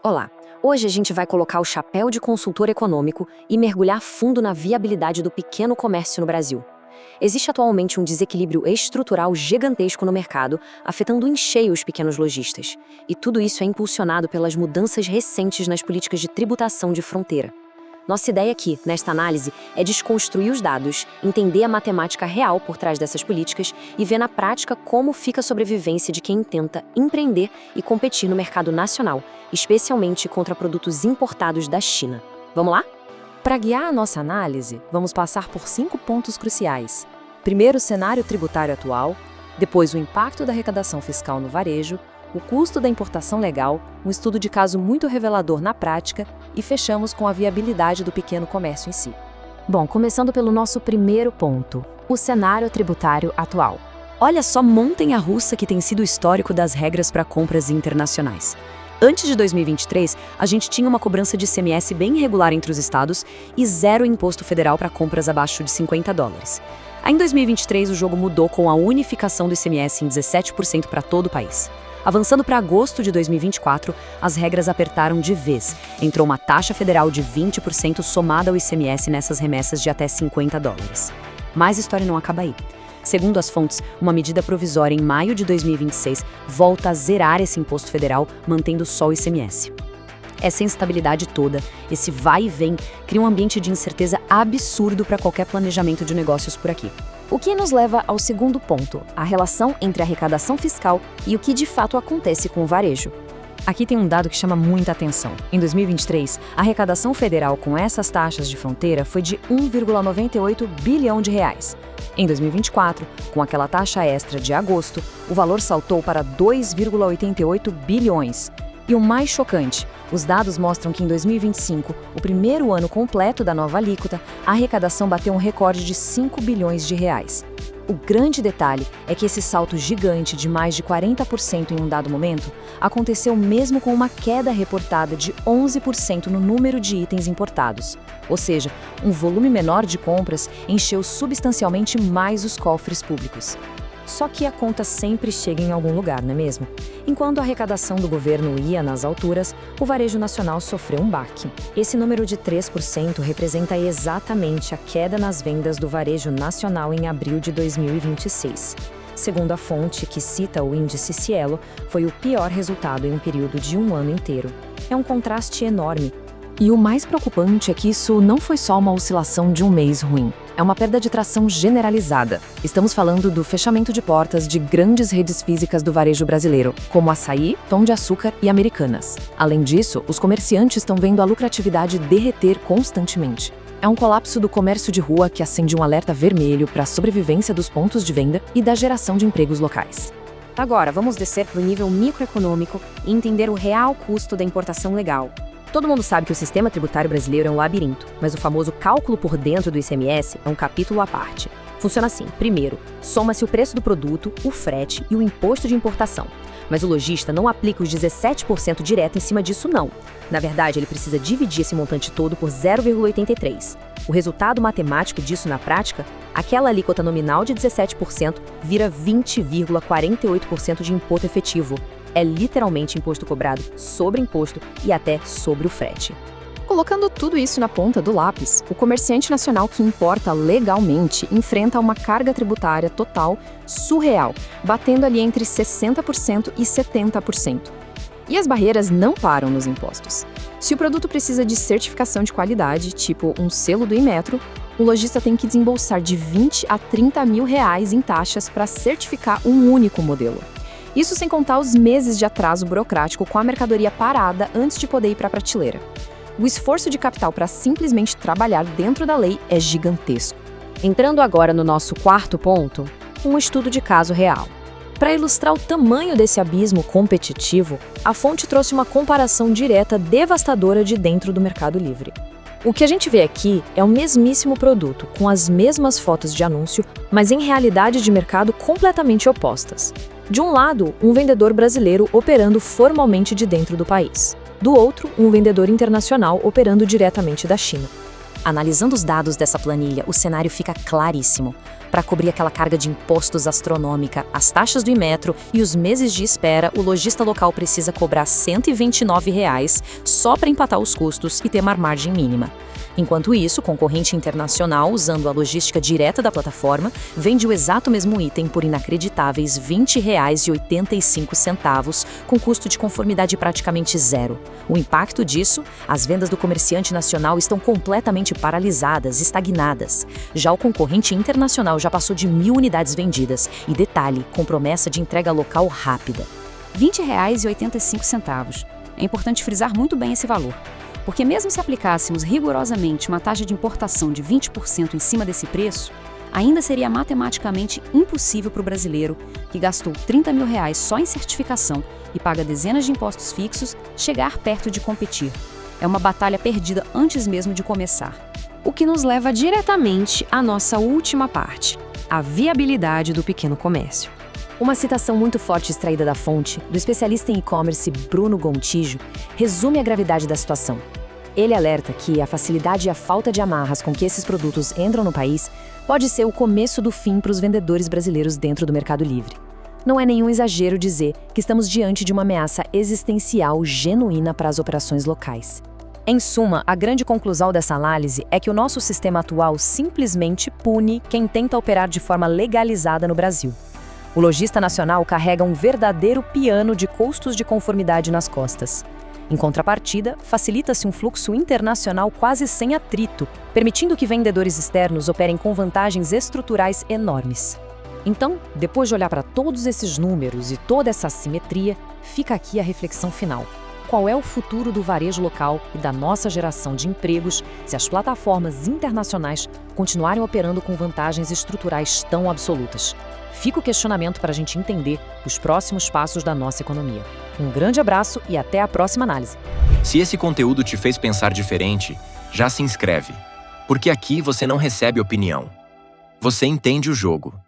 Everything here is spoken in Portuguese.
Olá! Hoje a gente vai colocar o chapéu de consultor econômico e mergulhar fundo na viabilidade do pequeno comércio no Brasil. Existe atualmente um desequilíbrio estrutural gigantesco no mercado, afetando em cheio os pequenos lojistas. E tudo isso é impulsionado pelas mudanças recentes nas políticas de tributação de fronteira. Nossa ideia aqui, nesta análise, é desconstruir os dados, entender a matemática real por trás dessas políticas e ver na prática como fica a sobrevivência de quem tenta empreender e competir no mercado nacional, especialmente contra produtos importados da China. Vamos lá? Para guiar a nossa análise, vamos passar por 5 pontos cruciais. Primeiro, o cenário tributário atual, depois o impacto da arrecadação fiscal no varejo, o custo da importação legal, um estudo de caso muito revelador na prática e fechamos com a viabilidade do pequeno comércio em si. Bom, começando pelo nosso primeiro ponto, o cenário tributário atual. Olha só a montanha-russa que tem sido o histórico das regras para compras internacionais. Antes de 2023, a gente tinha uma cobrança de ICMS bem irregular entre os estados e zero imposto federal para compras abaixo de $50. Aí em 2023, o jogo mudou com a unificação do ICMS em 17% para todo o país. Avançando para agosto de 2024, as regras apertaram de vez. Entrou uma taxa federal de 20% somada ao ICMS nessas remessas de até $50. Mas a história não acaba aí. Segundo as fontes, uma medida provisória em maio de 2026 volta a zerar esse imposto federal, mantendo só o ICMS. Essa instabilidade toda, esse vai e vem, cria um ambiente de incerteza absurdo para qualquer planejamento de negócios por aqui. O que nos leva ao segundo ponto, a relação entre a arrecadação fiscal e o que de fato acontece com o varejo. Aqui tem um dado que chama muita atenção. Em 2023, a arrecadação federal com essas taxas de fronteira foi de R$1,98 bilhão. Em 2024, com aquela taxa extra de agosto, o valor saltou para 2,88 bilhões. E o mais chocante, os dados mostram que em 2025, o primeiro ano completo da nova alíquota, a arrecadação bateu um recorde de R$5 bilhões. O grande detalhe é que esse salto gigante de mais de 40% em um dado momento aconteceu mesmo com uma queda reportada de 11% no número de itens importados. Ou seja, um volume menor de compras encheu substancialmente mais os cofres públicos. Só que a conta sempre chega em algum lugar, não é mesmo? Enquanto a arrecadação do governo ia nas alturas, o varejo nacional sofreu um baque. Esse número de 3% representa exatamente a queda nas vendas do varejo nacional em abril de 2026. Segundo a fonte que cita o índice Cielo, foi o pior resultado em um período de um ano inteiro. É um contraste enorme. E o mais preocupante é que isso não foi só uma oscilação de um mês ruim. É uma perda de tração generalizada. Estamos falando do fechamento de portas de grandes redes físicas do varejo brasileiro, como Açaí, Pão de Açúcar e Americanas. Além disso, os comerciantes estão vendo a lucratividade derreter constantemente. É um colapso do comércio de rua que acende um alerta vermelho para a sobrevivência dos pontos de venda e da geração de empregos locais. Agora, vamos descer para o nível microeconômico e entender o real custo da importação legal. Todo mundo sabe que o sistema tributário brasileiro é um labirinto, mas o famoso cálculo por dentro do ICMS é um capítulo à parte. Funciona assim: primeiro, soma-se o preço do produto, o frete e o imposto de importação. Mas o lojista não aplica os 17% direto em cima disso, não. Na verdade, ele precisa dividir esse montante todo por 0,83. O resultado matemático disso na prática, aquela alíquota nominal de 17% vira 20,48% de imposto efetivo. É literalmente imposto cobrado sobre imposto e até sobre o frete. Colocando tudo isso na ponta do lápis, o comerciante nacional que importa legalmente enfrenta uma carga tributária total surreal, batendo ali entre 60% e 70%. E as barreiras não param nos impostos. Se o produto precisa de certificação de qualidade, tipo um selo do Inmetro, o lojista tem que desembolsar de 20 a 30 mil reais em taxas para certificar um único modelo. Isso sem contar os meses de atraso burocrático com a mercadoria parada antes de poder ir para a prateleira. O esforço de capital para simplesmente trabalhar dentro da lei é gigantesco. Entrando agora no nosso quarto ponto, um estudo de caso real. Para ilustrar o tamanho desse abismo competitivo, a fonte trouxe uma comparação direta devastadora de dentro do Mercado Livre. O que a gente vê aqui é o mesmíssimo produto, com as mesmas fotos de anúncio, mas em realidade de mercado completamente opostas. De um lado, um vendedor brasileiro operando formalmente de dentro do país. Do outro, um vendedor internacional operando diretamente da China. Analisando os dados dessa planilha, o cenário fica claríssimo. Para cobrir aquela carga de impostos astronômica, as taxas do Inmetro e os meses de espera, o lojista local precisa cobrar R$ 129 só para empatar os custos e ter uma margem mínima. Enquanto isso, o concorrente internacional, usando a logística direta da plataforma, vende o exato mesmo item por inacreditáveis R$ 20,85, com custo de conformidade praticamente zero. O impacto disso? As vendas do comerciante nacional estão completamente paralisadas, estagnadas. Já o concorrente internacional já passou de 1.000 unidades vendidas e, detalhe, com promessa de entrega local rápida. R$ 20,85. É importante frisar muito bem esse valor. Porque mesmo se aplicássemos rigorosamente uma taxa de importação de 20% em cima desse preço, ainda seria matematicamente impossível para o brasileiro, que gastou R$ 30 mil só em certificação e paga dezenas de impostos fixos, chegar perto de competir. É uma batalha perdida antes mesmo de começar. O que nos leva diretamente à nossa última parte, a viabilidade do pequeno comércio. Uma citação muito forte extraída da fonte, do especialista em e-commerce Bruno Gontijo, resume a gravidade da situação. Ele alerta que a facilidade e a falta de amarras com que esses produtos entram no país pode ser o começo do fim para os vendedores brasileiros dentro do Mercado Livre. Não é nenhum exagero dizer que estamos diante de uma ameaça existencial genuína para as operações locais. Em suma, a grande conclusão dessa análise é que o nosso sistema atual simplesmente pune quem tenta operar de forma legalizada no Brasil. O lojista nacional carrega um verdadeiro piano de custos de conformidade nas costas. Em contrapartida, facilita-se um fluxo internacional quase sem atrito, permitindo que vendedores externos operem com vantagens estruturais enormes. Então, depois de olhar para todos esses números e toda essa assimetria, fica aqui a reflexão final. Qual é o futuro do varejo local e da nossa geração de empregos se as plataformas internacionais continuarem operando com vantagens estruturais tão absolutas? Fica o questionamento para a gente entender os próximos passos da nossa economia. Um grande abraço e até a próxima análise. Se esse conteúdo te fez pensar diferente, já se inscreve, porque aqui você não recebe opinião. Você entende o jogo.